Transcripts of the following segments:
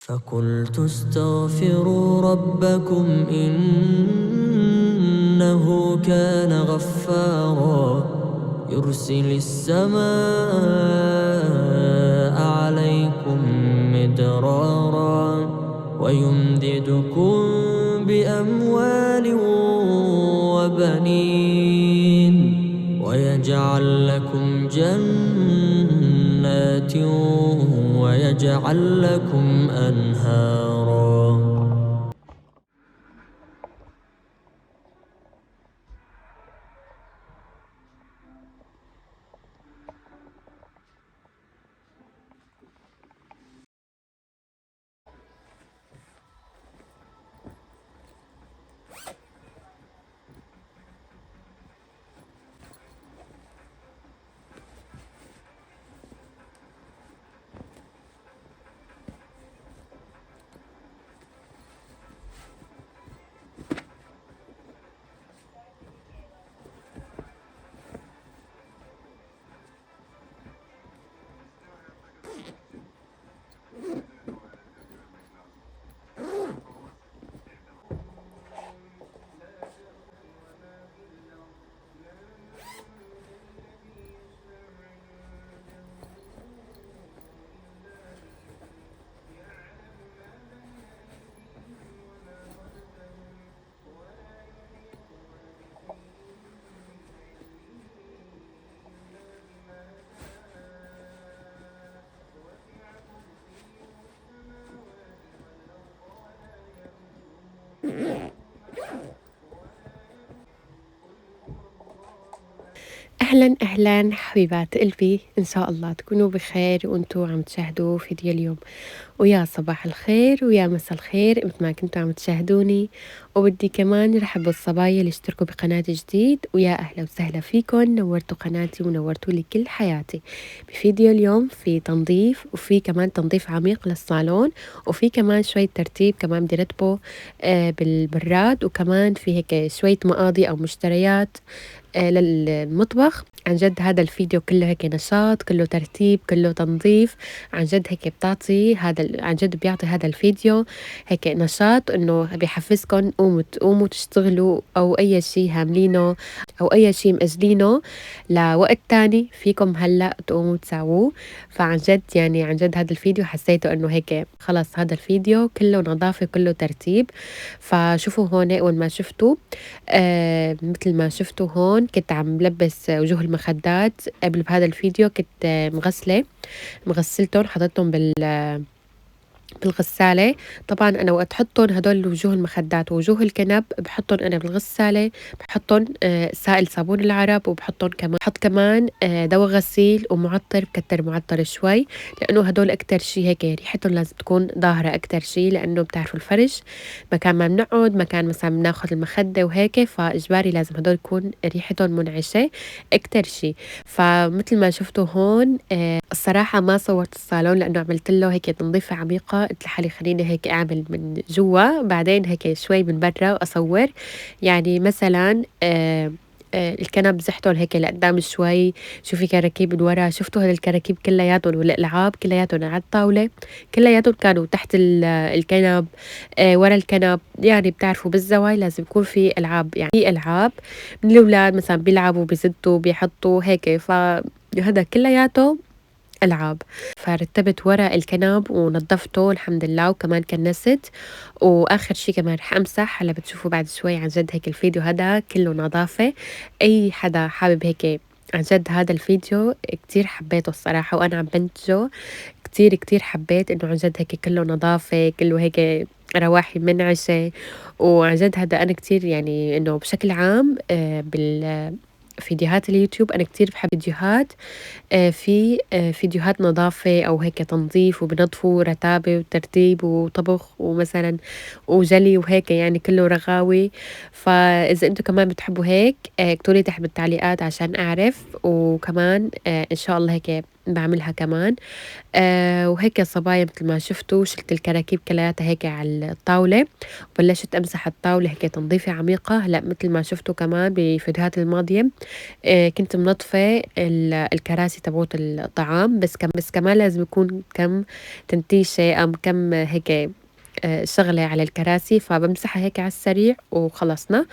فقلت استغفروا ربكم إنه كان غفارا يرسل السماء عليكم مدرارا ويمددكم بأموال وبنين ويجعل لكم جنات ويجعل لكم أنهارا. أهلا أهلا حبيبات قلبي، إن شاء الله تكونوا بخير وأنتوا عم تشاهدوا فيديو اليوم. ويا صباح الخير ويا مساء الخير مثل ما كنتوا عم تشاهدوني. وبدي كمان رحب بالصبايا اللي اشتركوا بقناة جديد، ويا أهلا وسهلا فيكن، نورتوا قناتي ونورتوا لي كل حياتي. بفيديو اليوم في تنظيف، وفي كمان تنظيف عميق للصالون، وفي كمان شوية ترتيب كمان بدي رتبه بالبراد، وكمان في هيك شوية مقاضي أو مشتريات للمطبخ. عن جد هذا الفيديو كله هيك نشاط، كله ترتيب، كله تنظيف. عن جد هيك بتعطي عن جد بيعطي هذا الفيديو هيك نشاط، انه بيحفزكم قوموا تشتغلوا، او اي شيء هاملينه او اي شيء مأجلينه لوقت تاني فيكم هلا تقوموا تساووه. فعن جد يعني عن جد هذا الفيديو حسيته انه هيك خلص هذا الفيديو كله نظافة كله ترتيب. فشوفوا هون اول ما شفتوا مثل ما شفتوا هون كنت عم بلبس وجوه المخدات. قبل بهذا الفيديو كنت مغسلتهم، حطيتهم بالغسالة. طبعا أنا وقت حطهم هدول وجوه المخدات ووجوه الكنب بحطهم أنا بالغسالة، بحطهم سائل صابون العرب، وبحطهم كمان بحط كمان دواء غسيل ومعطر، بكتر معطر شوي، لأنه هدول أكتر شي هيك ريحتهم لازم تكون ظاهرة أكتر شي، لأنه بتعرفوا الفرش مكان ما بنقعد، مكان مثلا بناخد المخدة وهيك، فإجباري لازم هدول يكون ريحتهم منعشة أكتر شي. فمثل ما شفتوا هون الصراحة ما صورت الصالون لأنه عملت له هيك تنظيفة عميقة، قلت لحالي خليني هيك أعمل من جوا بعدين هيك شوي من برا وأصور. يعني مثلا الكنب زحتهم هيك لقدام شوي، شوفي كراكيب من ورا، شفتوا هال الكراكيب كلياتهم والألعاب كلياتهم على الطاولة، كلياتهم كانوا تحت الكنب ورا الكنب. يعني بتعرفوا بالزوايا لازم يكون في ألعاب، يعني في ألعاب من الأولاد مثلا بيلعبوا بيزتوا بيحطوا هيك، فهذا كلياته ألعاب. فرتبت ورا الكنب ونظفته الحمد لله، وكمان كنست، واخر شي كمان رح امسح. هلا بتشوفوا بعد شوي عن جد هيك الفيديو هذا كله نظافة. اي حدا حابب هيك عن جد هذا الفيديو كتير حبيته الصراحة، وانا عم بنتجه كتير كتير حبيت انه عن جد هيك كله نظافة، كله هيك رواحي منعشة. وعن جد هذا انا كتير يعني انه بشكل عام فيديوهات اليوتيوب أنا كتير بحب فيديوهات في فيديوهات نظافة أو هيك تنظيف، وبنظفوا رتابة وترتيب وطبخ ومثلا وجلي وهيك، يعني كله رغاوي. فإذا أنتوا كمان بتحبوا هيك اكتبولي تحت بالتعليقات عشان أعرف، وكمان إن شاء الله هيك بعملها كمان. وهيك يا صبايا مثل ما شفتوا شلت الكراكيب كلياتها هيك على الطاولة، وبلشت أمسح الطاولة هيك تنظيفة عميقة. هلا مثل ما شفتوا كمان بفيديوهات الماضية كنت منظفة الكراسي تبعوت الطعام، بس كمان لازم يكون كم تنتيشة أم كم هيك شغلة على الكراسي، فبمسحها هيك على السريع وخلصنا.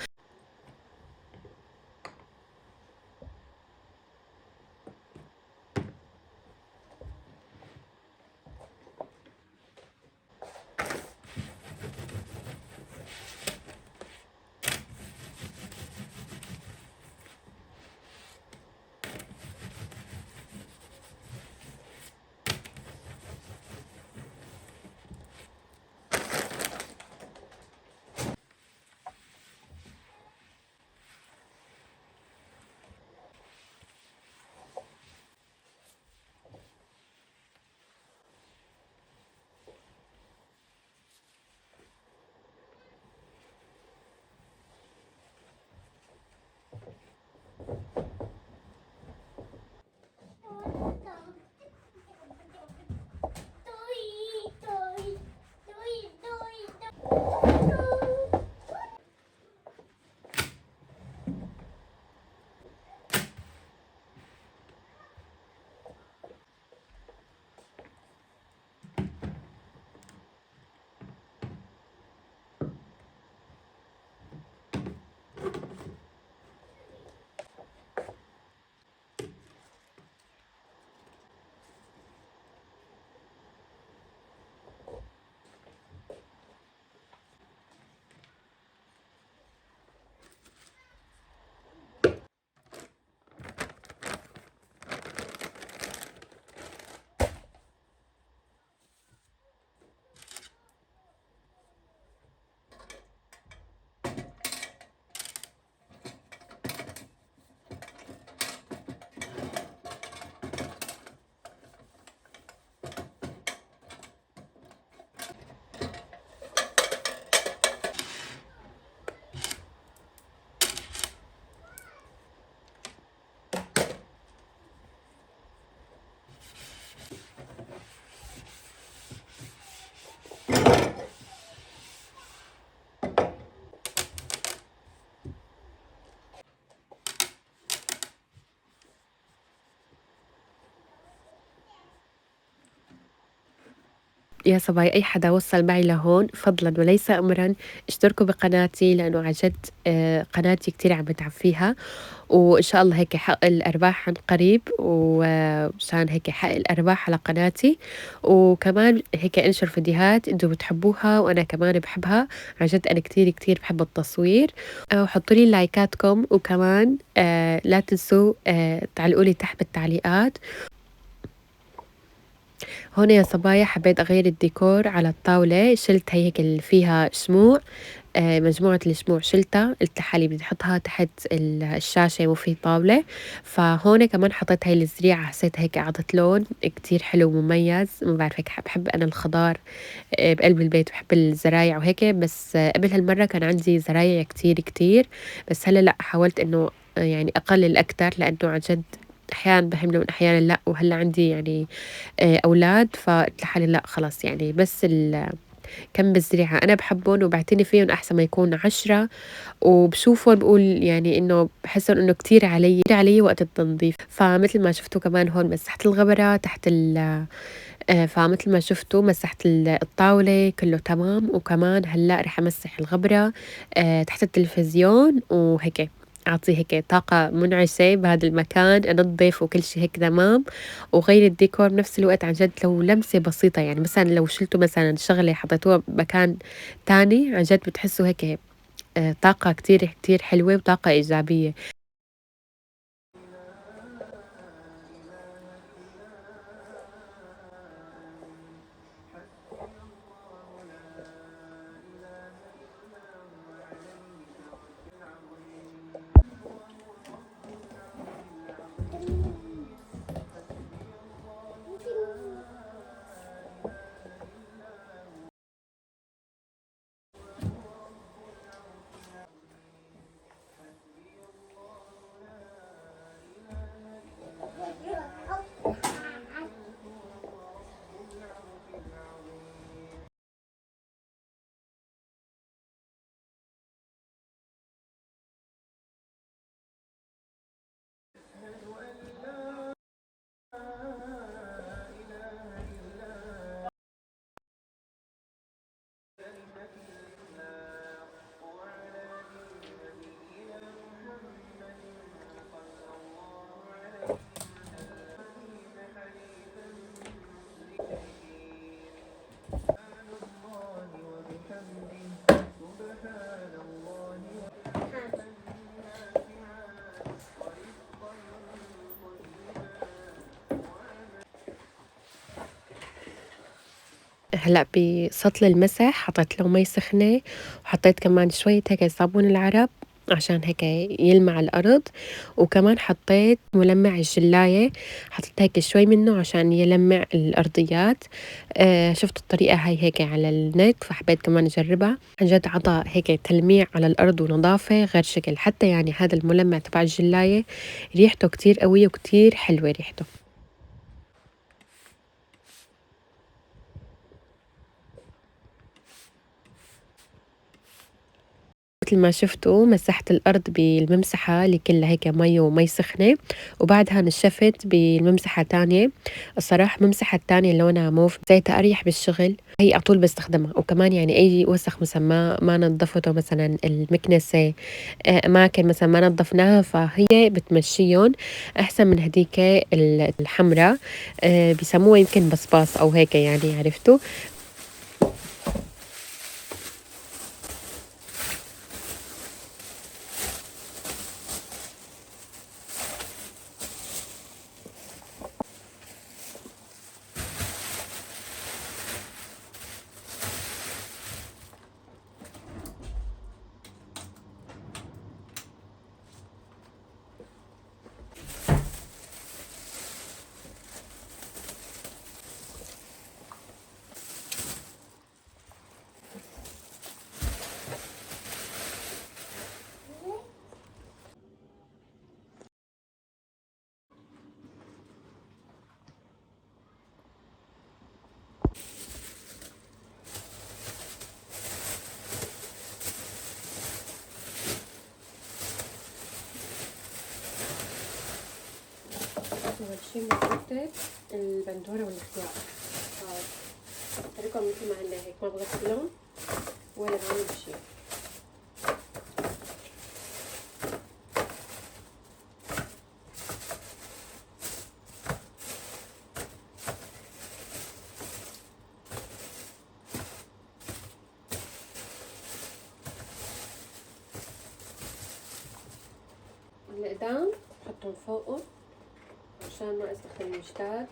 يا صبايا أي حدا وصل معي لهون فضلا وليس أمرا اشتركوا بقناتي، لأنه عن جد قناتي كتير عم بتعب فيها، وإن شاء الله هيك حق الأرباح عن قريب، ومشان هيك حق الأرباح على قناتي، وكمان هيك أنشر فيديوهات انتوا بتحبوها وأنا كمان بحبها. عن جد أنا كتير كتير بحب التصوير. وحطوا لي لايكاتكم، وكمان لا تنسوا تعلقوا لي تحت بالتعليقات. هون يا صبايا حبيت أغير الديكور على الطاولة، شلت هيك اللي فيها شموع، مجموعة الشموع شلتها، قلت لحالي بدي أحطها تحت الشاشة وفي طاولة. فهون كمان حطيت هاي الزريعة، حسيت هيك أعطت لون كتير حلو ومميز. ما بعرف هيك بحب أنا الخضار بقلب البيت، بحب الزرايع وهيك. بس قبل هالمرة كان عندي زرايع كتير كتير، بس هلا لأ، حاولت إنه يعني أقلل أكتر، لأنه عن جد أحيانا بهمني وأحيانا لأ. وهلا عندي يعني أولاد، فقلت لحالي لأ خلص، يعني بس كم بالزريعة أنا بحبهم وبعتني فيهم أحسن ما يكون 10. وبشوفهم بقول يعني إنه بحسهم إنه كتير علي وقت التنظيف. فمثل ما شفتوا كمان هون مسحت الغبرة تحت فمثل ما شفتوا مسحت الطاولة كله تمام. وكمان هلأ رح أمسح الغبرة تحت التلفزيون، وهيك أعطيه هيك طاقة منعشة بهذا المكان، أنظف وكل شي هيك تمام، وغير الديكور بنفس الوقت. عن جد لو لمسة بسيطة، يعني مثلا لو شلتوا مثلا شغلة حطيتوها بمكان تاني، عن جد بتحسوا هيك طاقة كتير كتير حلوة وطاقة إيجابية. هلأ بسطل المسح حطيت له مي سخنة، وحطيت كمان شوية هيك صابون العرب عشان هيك يلمع الأرض، وكمان حطيت ملمع الجلاية، حطيت هيك شوي منه عشان يلمع الأرضيات. شُفت الطريقة هاي هيك على النت، فحبيت كمان أجربها، عن جد عطى هيك تلميع على الأرض ونضافة غير شكل، حتى يعني هذا الملمع تبع الجلاية ريحته كتير قوية وكتير حلوة ريحته. متل ما شفتوا مسحت الأرض بالممسحة اللي كلّها هيك مَي ومي سخنة، وبعدها نشّفت بالممسحة تانية. الصراحة الممسحة التانية لونها موف حسيتها أريح بالشغل، هي على طول باستخدمها، وكمان يعني أي وسخ مثلًا ما نضّفته مثلًا المكنسة، أماكن مثلًا ما نضّفناها فهي بتمشّيهم أحسن من هاديك الحمرا، بيسموها يمكن بصباص أو هيك يعني عرفتوا؟ أول شي بنحط البندورة والخيار، باتركهم مثل ما هن هيك ما بغسلهم ولا بعمل شي. الأقدام بحطهم فوقه عشان ما استخدم الجداد،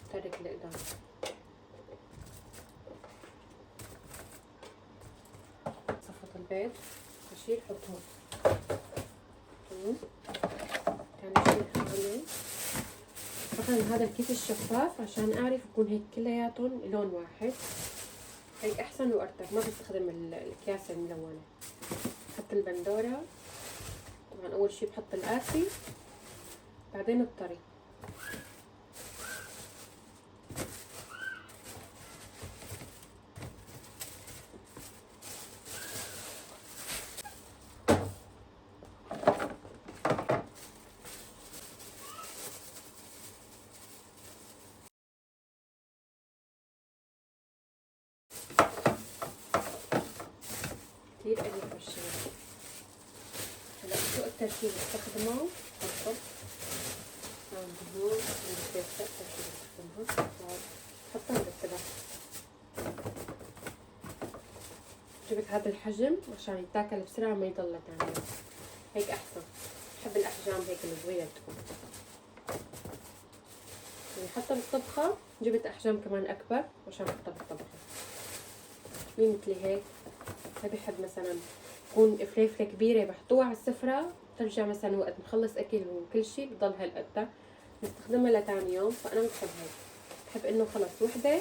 بترك الأقدام. صفّت البيض بشيل حط هون. تاني شي هعمل باخذ هذا الكيس الشفاف عشان أعرف يكون هيك كلّياتن لون واحد، هيك أحسن وأرتب، ما باستخدم الأكياس الملونة. بحط البندورة، طبعًا أول شي بحط القاسي بعدين الطري. كتير قريب هالشغل. هلأ شو أكتر شي بستخدمه؟ بحطه هون الزيت أكتر شي بستخدمها، بحطها بالتبع. جبت هذا الحجم عشان يتاكل بسرعة وما يضل تاني، هيك أحسن. بحب الأحجام هيك الصغيرة تكون، يعني حتى بالطبخة جبت أحجام كمان أكبر عشان أحطها بالطبخة. مي مثلي هيك ما بحب مثلا تكون فليفلة كبيرة بحطوها على السفرة، ترجع مثلا وقت نخلص أكل وكل شي بضل هالقد نستخدمها لتاني يوم، فأنا ما بحب هيك. بحب إنه خلص وحدة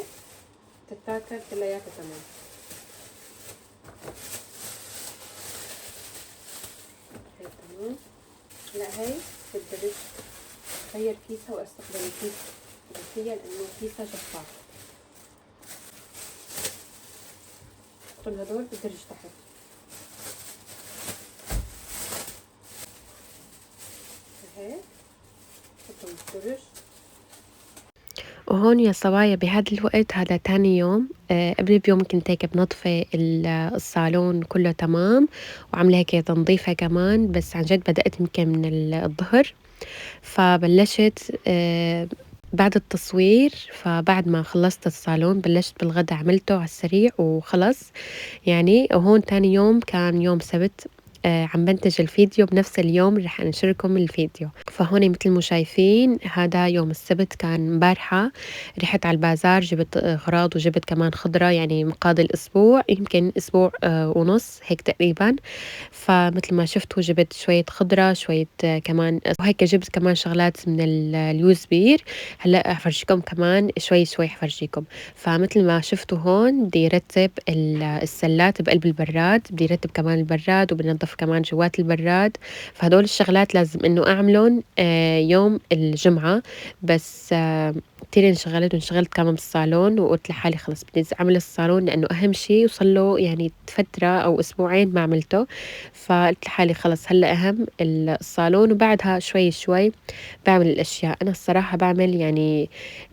تتاكل كلياتها تمام. هيك تمام. هلا هي بدي أغير كيسها وأستخدم كيس فيها لأنه كيسها شفاف. بحطهم هدول بالدرج تحت. هيك بحطهم بالدرج. وهون يا صبايا بهذا الوقت هذا تاني يوم، قبل بيوم كنت هيك بنظفة الصالون كله تمام، وعاملة هيك تنظيفة كمان، بس عن جد بدأت يمكن من الظهر، فبلشت بعد التصوير، فبعد ما خلصت الصالون بلشت بالغدا عملته على السريع وخلص يعني. وهون تاني يوم كان يوم سبت، عم بنتج الفيديو بنفس اليوم رح أنشركم الفيديو. فهون مثل ما شايفين هذا يوم السبت كان امبارحة، رحت على البازار جبت أغراض وجبت كمان خضرة، يعني مقاضي الأسبوع يمكن أسبوع ونص هيك تقريبا. فمثل ما شفتوا جبت شوية خضرة، شوية كمان وهيك جبت كمان شغلات من اليوز بير. هلا حفرجيكم كمان شوي شوي حفرجيكم. فمثل ما شفتوا هون بدي رتب السلات بقلب البراد، بدي رتب كمان البراد وبنظف كمان جوات البراد. فهدول الشغلات لازم انه اعملهم يوم الجمعة. بس كتير انشغلت كمان بالصالون، وقلت لحالي خلص بدي اعمل الصالون لانه اهم شيء، وصله يعني فترة او اسبوعين ما عملته. فقلت لحالي خلص هلا اهم الصالون، وبعدها شوي شوي بعمل الاشياء. انا الصراحة بعمل يعني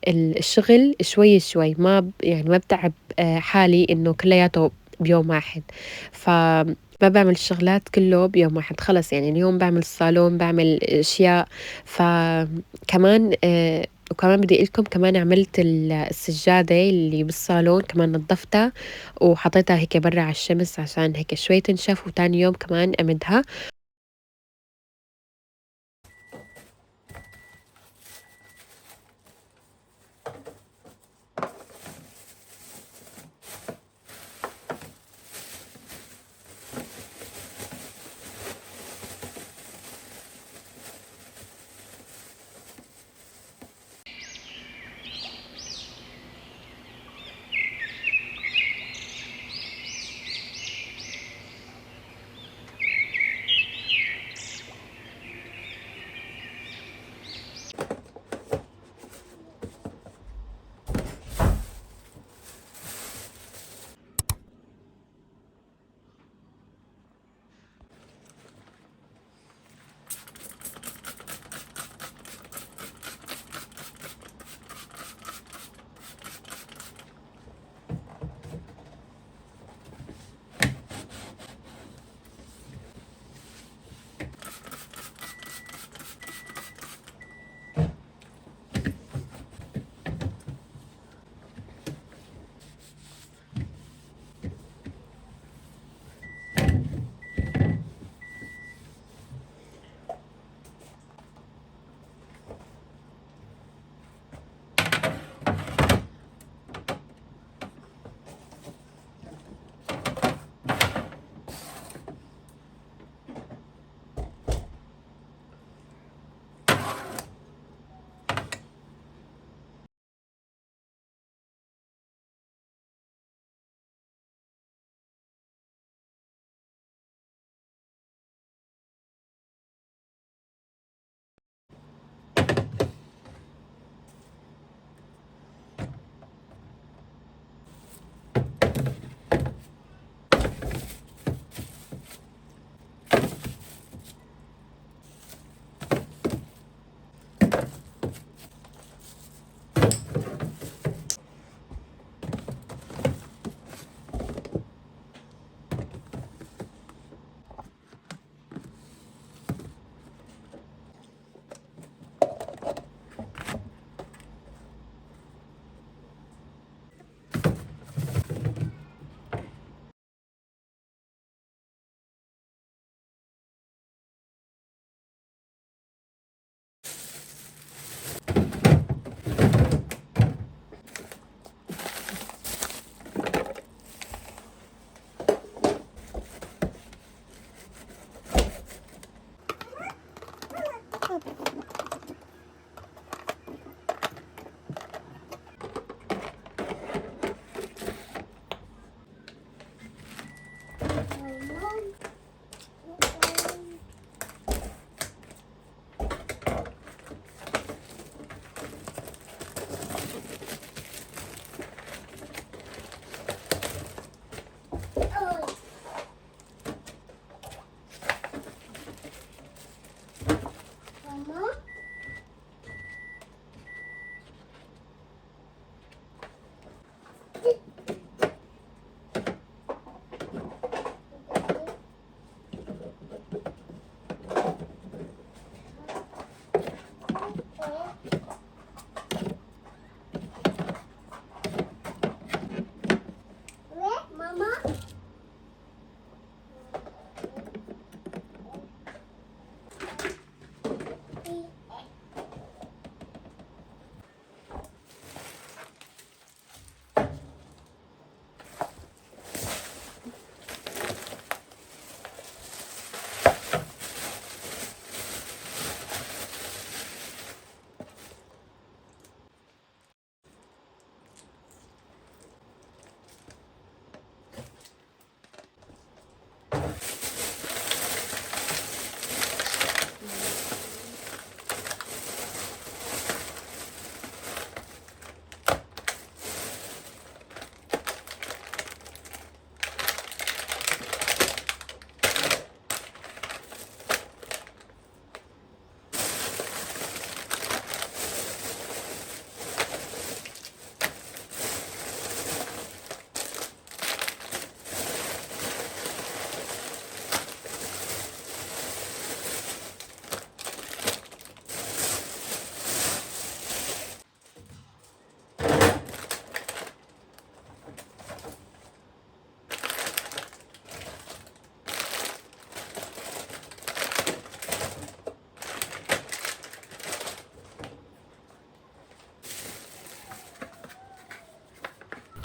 الشغل شوي شوي، يعني ما بتعب حالي إنه كلياته بيوم واحد. ما بعمل الشغلات كله بيوم واحد، خلص يعني اليوم بعمل الصالون، بعمل أشياء. فكمان وكمان بدي أقول لكم كمان عملت السجادة اللي بالصالون كمان نظفتها وحطيتها هيك برا على الشمس عشان هيك شوي تنشف، وتاني يوم كمان أمدها.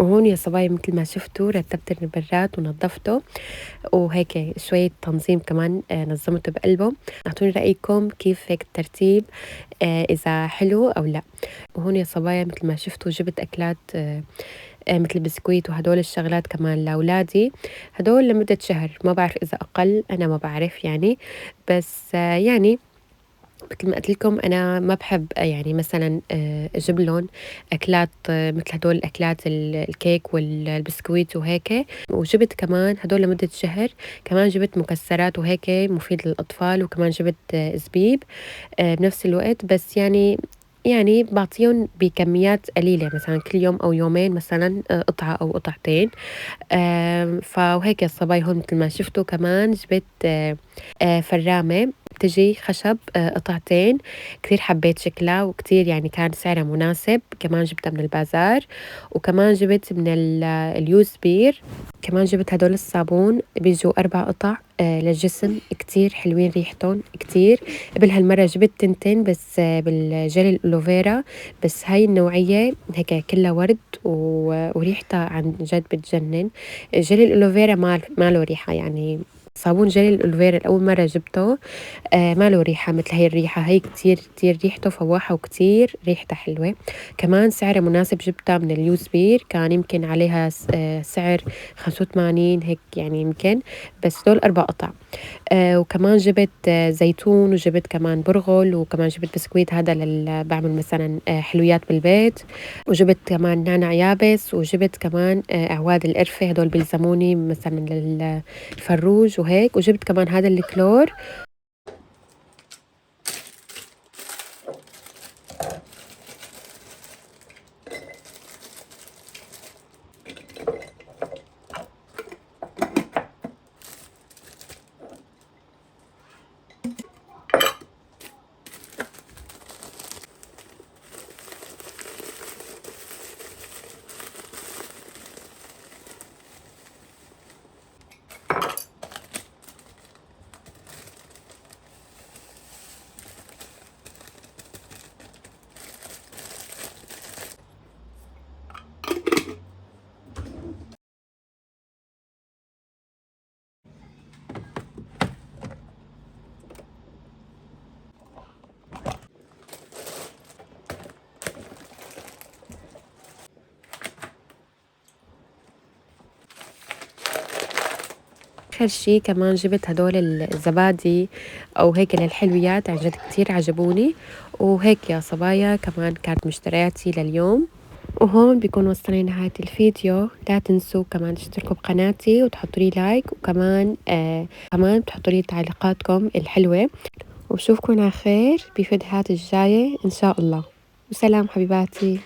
وهون يا صبايا متل ما شفتوا رتّبت البرّاد ونضّفته، وهيك شوية تنظيم كمان نظّمته بقلبه. اعطوني رأيكم كيف هيك الترتيب إذا حلو أو لأ. وهون يا صبايا متل ما شفتوا جِبت أكلات متل البسكويت وهدول الشغلات كمان لأولادي، هدول لمدة شهر، ما بعرف إذا أقل أنا ما بعرف يعني، بس يعني متل ما قُلت لكم أنا ما باحب يعني مثلًا أجيب لهم أكلات متل هدول الأكلات الكيك البسكويت وهيك، وجِبت كمان هدول لمدة شهر، كمان جِبت مكسرات وهيك مفيد للأطفال، وكمان جِبت زبيب بنفس الوقت، بس يعني باعطيهم بكميات قليلة مثلًا كل يوم أو يومين مثلًا قطعة أو قطعتين. وهيك يا صبايا هون متل ما شفتوا كمان جبت فرّامة بتيجي خشب قطعتين، كتير حبيت شكلها وكتير يعني كان سعرها مناسب، كمان جبتها من البازار، وكمان جبت من اليوزبير، كمان جبت هدول الصابون بييجوا 4 قطع للجسم كتير حلوين ريحتُن كتير، قبل هالمرّة جبت تنتين بس بالجيلي الألوفيرا، بس هاي النوعية هيك كلّها ورد وريحتها عن جد بتجنن. جيلي الألوفيرا ما له ريحة يعني صابون جيلي الألوفيرا لأول مرّة جبته ما له ريحة متل هاي الريحة، هي كتير ريحته فواحة وكتير ريحتها حلوة، كمان سعرها مناسب جبتها من اليوزبير كان يمكن عليها سعر 85 هيك يعني يمكن، بس دول 4 قطع. وكمان جِبت زيتون وجِبت كمان برغل وكمان جِبت بسكويت هذا باعمل مثلًا حلويات بالبيت، وجِبت كمان نعناع يابس، وجِبت كمان أعواد القرفة هدول بيلزموني مثلًا الفروج وهيك، وجِبت كمان هذا الكلور. آخر شي كمان جِبت هدول الزبادي أو هيك للحلويات عن جد كتير عجبوني، وهيك يا صبايا كمان كانت مشترياتي لليوم. وهون بيكون وصلنا لنهاية الفيديو، لا تنسوا كمان تشتركوا بقناتي وتحطوا لي لايك، وكمان كمان تحطوا لي تعليقاتكم الحلوة، وبشوفكن على خير بفيديوهات الجاية إن شاء الله، وسلام حبيباتي.